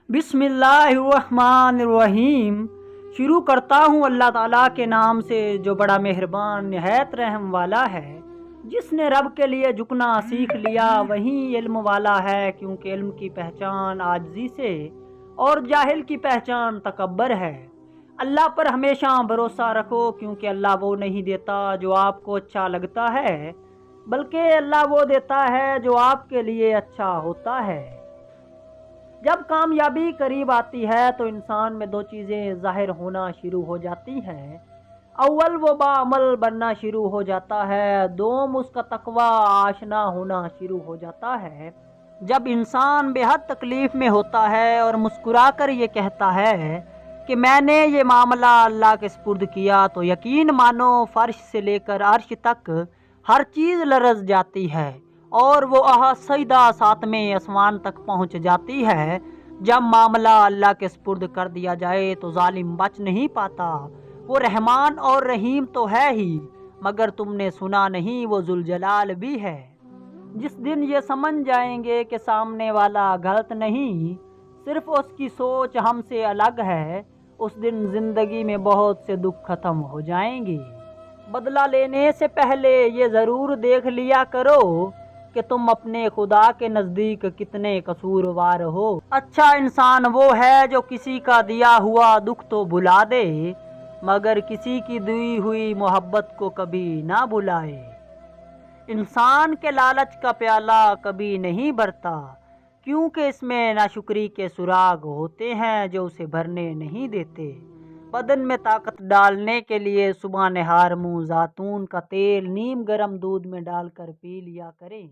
بسم اللہ الرحمن الرحیم۔ شروع کرتا ہوں اللہ تعالیٰ کے نام سے جو بڑا مہربان نہایت رحم والا ہے۔ جس نے رب کے لیے جھکنا سیکھ لیا وہی علم والا ہے، کیونکہ علم کی پہچان عاجزی سے اور جاہل کی پہچان تکبر ہے۔ اللہ پر ہمیشہ بھروسہ رکھو، کیونکہ اللہ وہ نہیں دیتا جو آپ کو اچھا لگتا ہے، بلکہ اللہ وہ دیتا ہے جو آپ کے لیے اچھا ہوتا ہے۔ جب کامیابی قریب آتی ہے تو انسان میں دو چیزیں ظاہر ہونا شروع ہو جاتی ہیں۔ اول وہ باعمل بننا شروع ہو جاتا ہے، دوم اس کا تقوی آشنا ہونا شروع ہو جاتا ہے۔ جب انسان بے حد تکلیف میں ہوتا ہے اور مسکرا کر یہ کہتا ہے کہ میں نے یہ معاملہ اللہ کے سپرد کیا، تو یقین مانو فرش سے لے کر عرش تک ہر چیز لرز جاتی ہے اور وہ سیدھا ساتویں آسمان تک پہنچ جاتی ہے۔ جب معاملہ اللہ کے سپرد کر دیا جائے تو ظالم بچ نہیں پاتا۔ وہ رحمان اور رحیم تو ہے ہی، مگر تم نے سنا نہیں وہ ذوالجلال بھی ہے۔ جس دن یہ سمجھ جائیں گے کہ سامنے والا غلط نہیں، صرف اس کی سوچ ہم سے الگ ہے، اس دن زندگی میں بہت سے دکھ ختم ہو جائیں گے۔ بدلہ لینے سے پہلے یہ ضرور دیکھ لیا کرو کہ تم اپنے خدا کے نزدیک کتنے قصوروار ہو۔ اچھا انسان وہ ہے جو کسی کا دیا ہوا دکھ تو بھلا دے، مگر کسی کی دی ہوئی محبت کو کبھی نہ بھلائے۔ انسان کے لالچ کا پیالہ کبھی نہیں بھرتا، کیونکہ اس میں ناشکری کے سراغ ہوتے ہیں جو اسے بھرنے نہیں دیتے۔ بدن میں طاقت ڈالنے کے لیے صبح نہار منہ زیتون کا تیل نیم گرم دودھ میں ڈال کر پی لیا کریں۔